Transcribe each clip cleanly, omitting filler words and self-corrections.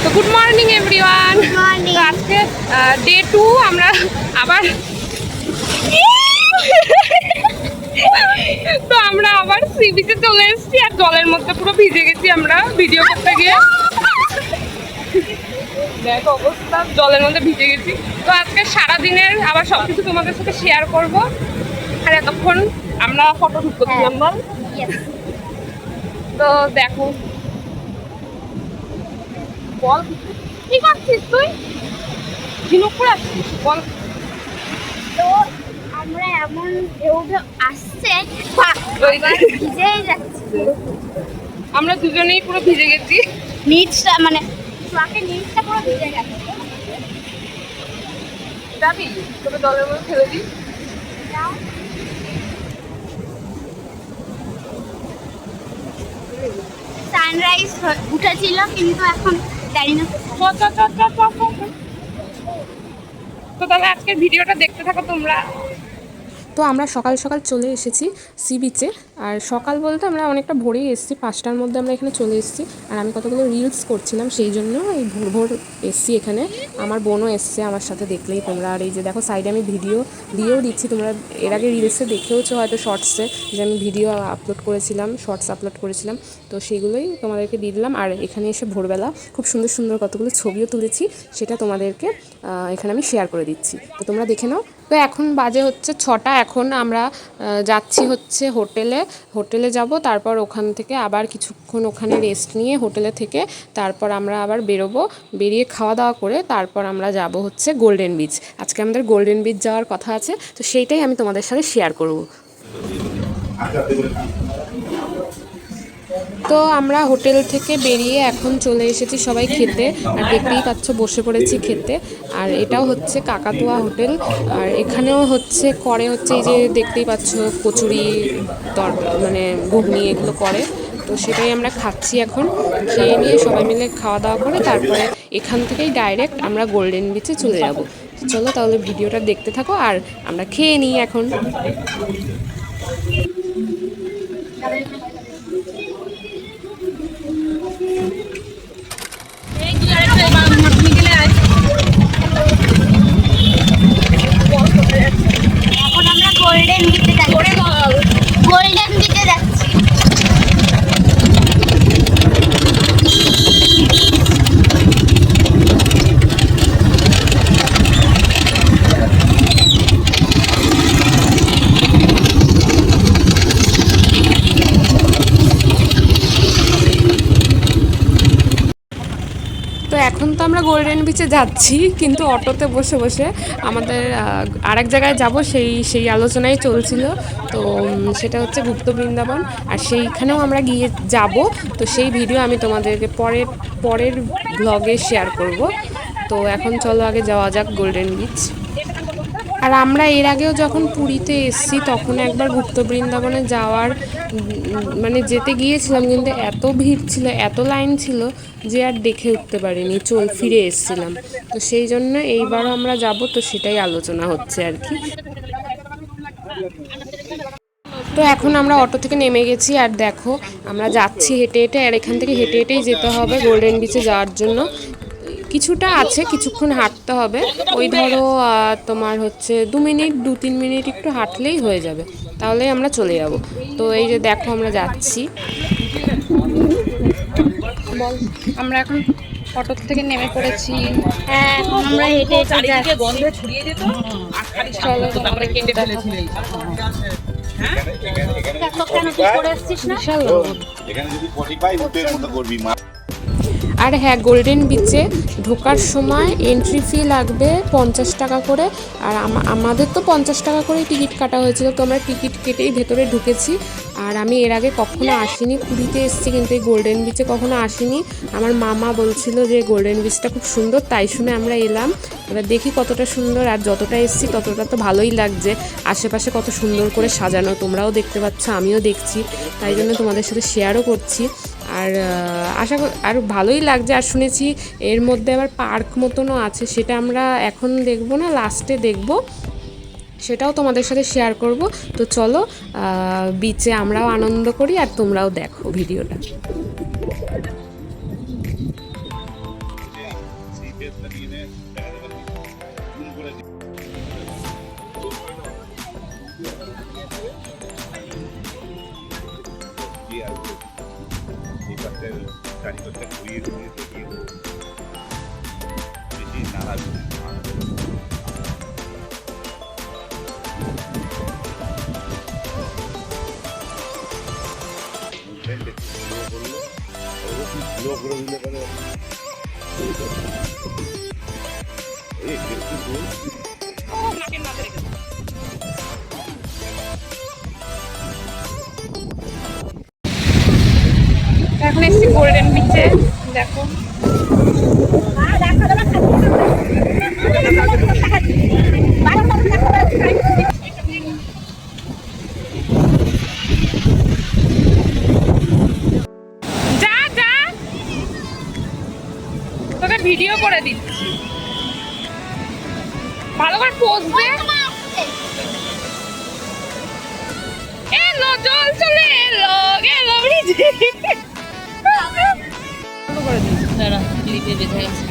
তো good morning everyone. আজকে day 2 আমরা আবার তো আমরা আবার সি বিচে চলে এসেছি আর জলের মধ্যে পুরো ভিজে গেছি আমরা ভিডিও করতে গিয়ে। দেখো অবস্থা, জলের মধ্যে ভিজে গেছি। তো আজকে সারাদিনের আবার সবকিছু তোমাদের সাথে শেয়ার করব। আর এতক্ষণ আমরা ফটো শুট করছিলাম বল। তো দেখো বল কি করছিস তুই? ঝিনুকপুর আসছিস বল। তো আমরা এমন ঢেউ আসছে ভিজেই যাচ্ছি, আমরা দুজনেই পুরো ভিজে গেছি। নিচটা মানে ট্রাকের নিচটা পুরো ভিজে গেছে। যাবি তোকে জলের মধ্যে ফেলে দিই। সানরাইজ উঠেছিল কিন্তু এখন জানি না। তো তাহলে আজকের ভিডিওটা দেখতে থাকো তোমরা। তো আমরা সকাল সকাল চলে এসেছি সি বিচে। আর সকাল বলতে আমরা অনেকটা ভোরেই এসেছি, 5টার মধ্যে আমরা এখানে চলে এসেছি। আর আমি কতগুলো রিলস করছিলাম, সেই জন্য এই ভোর ভোর এসেছি এখানে। আমার বোনও এসছে আমার সাথে, দেখলেই তোমরা। আর এই যে দেখো সাইডে আমি ভিডিও দিয়েও দিচ্ছি, তোমরা এর আগে রিলসে দেখেওছো হয়তো শর্টসে, যে আমি ভিডিও আপলোড করেছিলাম, শর্টস আপলোড করেছিলাম। তো সেইগুলোই তোমাদেরকে দিয়ে দিলাম। আর এখানে এসে ভোরবেলা খুব সুন্দর সুন্দর কতগুলো ছবিও তুলেছি, সেটা তোমাদেরকে এখানে আমি শেয়ার করে দিচ্ছি। তো তোমরা দেখে নাও। তো এখন বাজে হচ্ছে 6টা। এখন আমরা যাচ্ছি হচ্ছে হোটেলে যাব। তারপর ওখান থেকে আবার কিছুক্ষণ ওখানে রেস্ট নিয়ে হোটেলে থেকে তারপর আমরা আবার বেরিয়ে খাওয়া দাওয়া করে তারপর আমরা যাব হচ্ছে গোল্ডেন বিচ। আজকে আমাদের গোল্ডেন বিচ যাওয়ার কথা আছে, তো সেইটাই আমি তোমাদের সাথে শেয়ার করব। তো আমরা হোটেল থেকে বেরিয়ে এখন চলে এসেছি সবাই খেতে। আর দেখতেই পাচ্ছ বসে পড়েছি খেতে। আর এটাও হচ্ছে কাকাতুয়া হোটেল। আর এখানেও হচ্ছে এই যে দেখতেই পাচ্ছ কচুরি, মানে ঘুগনি এগুলো করে। তো সেটাই আমরা খাচ্ছি এখন। খেয়ে নিয়ে সবাই মিলে খাওয়া দাওয়া করে তারপরে এখান থেকেই ডাইরেক্ট আমরা গোল্ডেন বিচে চলে যাব। চলো তাহলে ভিডিওটা দেখতে থাকো আর আমরা খেয়ে নিই এখন। এখন আমরা গোল্ডেন বিচে যাচ্ছি। গোল্ডেন বিচে যাচ্ছি। তো এখন তো আমরা গোল্ডেন বিচে যাচ্ছি, কিন্তু অটোতে বসে বসে আমাদের আরেক জায়গায় যাব সেই আলোচনাই চলছিল। তো সেটা হচ্ছে গুপ্ত বৃন্দাবন। আর সেইখানেও আমরা গিয়ে যাব। তো সেই ভিডিও আমি তোমাদেরকে পরের ব্লগে শেয়ার করব। তো এখন চলো আগে যাওয়া যাক গোল্ডেন বিচ। আর আমরা এর আগেও যখন পুরীতে এসেছি তখন একবার গুপ্ত বৃন্দাবনে মানে যেতে গিয়েছিলাম, কিন্তু এত ভিড় ছিল, এত লাইন ছিল যে আর দেখে উঠতে পারিনি, ফিরে এসেছিলাম। তো সেই জন্য এইবারও আমরা যাব, তো সেটাই আলোচনা হচ্ছে আর কি। তো এখন আমরা অটো থেকে নেমে গেছি। আর দেখো আমরা যাচ্ছি হেঁটে হেঁটে। আর এখান থেকে হেঁটে হেঁটেই যেতে হবে গোল্ডেন বিচে যাওয়ার জন্য। কিছুটা আছে, কিছুক্ষণ হাঁটতে হবে। ওই ধরো তোমার হচ্ছে 2-3 মিনিট একটু হাঁটলেই হয়ে যাবে, তাহলেই আমরা চলে যাব। তো এই যে দেখো আমরা যাচ্ছি। বল, আমরা এখন অটো থেকে নেমে পড়েছি। হ্যাঁ, এখন আমরা হেঁটে হেঁটে যাচ্ছি। গন্ধে ছড়িয়ে যেত আর খালি তারপরে কেটে ফেলেছিলেন। দেখো কেন তুই করে আসছিস না? এখানে যদি 45 রুপির মতো করবি মা। আর হ্যাঁ, গোল্ডেন বিচে ঢোকার সময় এন্ট্রি ফি লাগবে 50 টাকা করে। আর আমাদের তো 50 টাকা করেই টিকিট কাটা হয়েছিল, তো আমরা টিকিট কেটেই ভেতরে ঢুকেছি। আর আমি এর আগে কখনো আসিনি, পুরীতে এসেছি কিন্তু এই গোল্ডেন বিচে কখনো আসিনি। আমার মামা বলছিল যে গোল্ডেন বিচটা খুব সুন্দর, তাই শুনে আমরা এলাম। এবার দেখি কতটা সুন্দর। আর যতটা এসেছি ততটা তো ভালোই লাগছে। আশেপাশে কত সুন্দর করে সাজানো, তোমরাও দেখতে পাচ্ছ, আমিও দেখছি, তাই জন্য তোমাদের সাথে শেয়ারও করছি। আর আর ভালোই লাগছে। আর শুনেছি এর মধ্যে আবার পার্ক মতনও আছে, সেটা আমরা এখন দেখবো না, লাস্টে দেখবো, সেটাও তোমাদের সাথে শেয়ার করব। তো চলো বিচে আমরাও আনন্দ করি আর তোমরাও দেখো ভিডিওটা। ফেসটা নিয়ে নে, দেখা যাবে জুম করে দিই। কি আর এই পাশে চারিপাশে ঘুরিয়ে ঘুরিয়ে দেখিয়ে দেবো। বেশি নাড়াবি না। মুভমেন্ট একটু স্লো করলে, অবশ্যই স্লো করে দিলে পরে এই একটু দূর নাকের মাঝে রেখে দাও। এখন এসছি গোল্ডেন বিচে, দেখো যা যা, তোকে ভিডিও করে দিচ্ছি, ভালো করে পোজ দে। এলো জল চলে এলো গেল ব্রিজে। করে দিচ্ছি। দাঁড়া, ক্লিপে বেঁধে গেছে।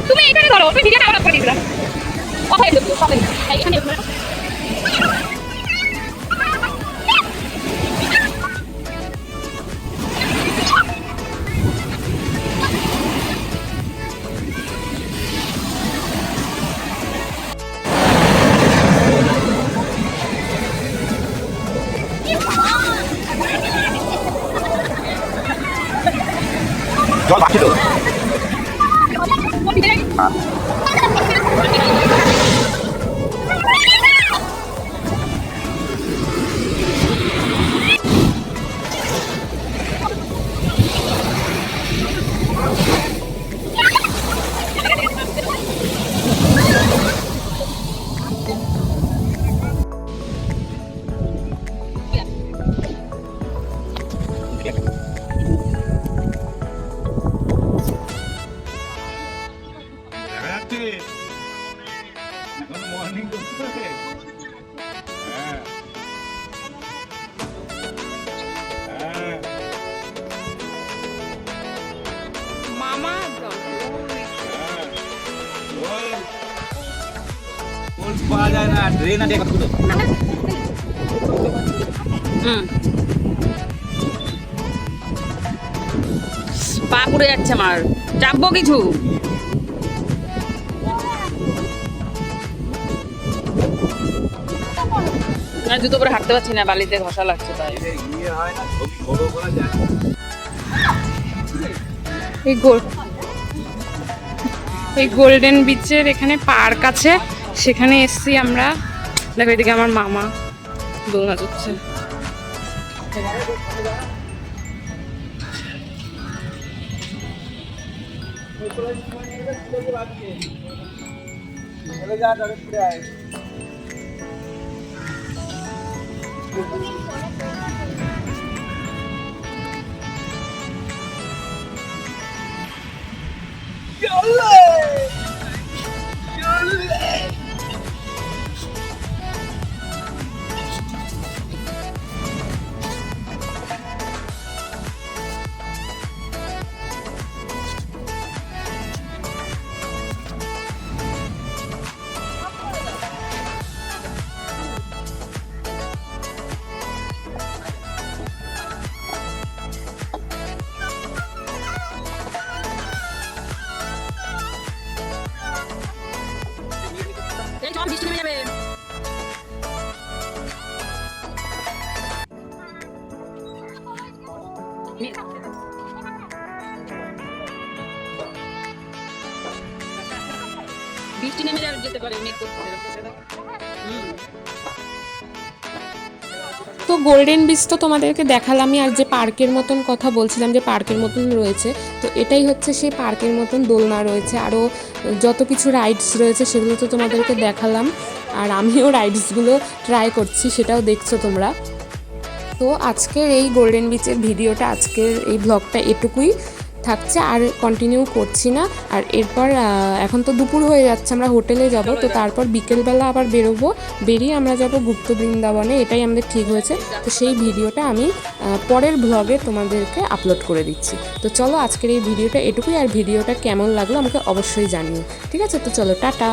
তুমি এখানে ধরো, তুমি ভিডিওটা আবার করে দিছিলাম। কথা বলতে কথা বলতে এইখানে জল বাকি তো মর্নিং করতে হবে। হ্যাঁ হ্যাঁ মামা পাওয়া যায় না, ড্রেন আছে কত। পা পুড়ে যাচ্ছে আমার, চাপবো কিছু? না, জুতো পরে হাঁটতে পারছি না, বালিতে ঘষা লাগছে তাই। ইয়ে হয় না, ছবি বড় করা যায় না। এই গোল্ডেন বিচের এখানে পার্ক আছে, সেখানে এসছি আমরা। দেখো এদিকে আমার মামা দোলনা চড়ছে। এই চল, বৃষ্টি নেমে যাবে। বৃষ্টি নেমে যেতে পারে, মেঘ করছে। তো গোল্ডেন বিচ তো তোমাদেরকে দেখালামই, আর যে পার্কের মতন কথা বলছিলাম যে পার্কের মতন রয়েছে, তো এটাই হচ্ছে সেই পার্কের মতন দোলনা রয়েছে। আরও যত কিছু রাইডস রয়েছে সেগুলো তো তোমাদেরকে দেখালাম, আর আমিও রাইডসগুলো ট্রাই করছি, সেটাও দেখছো তোমরা। তো আজকের এই গোল্ডেন বিচের ভিডিওটা, আজকের এই ব্লগটা এটুকুই। থাকছে, আর কন্টিনিউ করছি না। আর এরপর এখন তো দুপুর হয়ে যাচ্ছে, আমরা হোটেলে যাব, তো তারপর বিকেলবেলা আবার বেরোবো, বেরিয়ে আমরা যাব গুপ্ত বৃন্দাবনে, এটাই আমাদের ঠিক হয়েছে। তো সেই ভিডিওটা আমি পরের ব্লগে তোমাদেরকে আপলোড করে দিচ্ছি। তো চলো আজকের এই ভিডিওটা এটুকুই, আর ভিডিওটা কেমন লাগলো আমাকে অবশ্যই জানিও, ঠিক আছে? তো চলো, টাটা।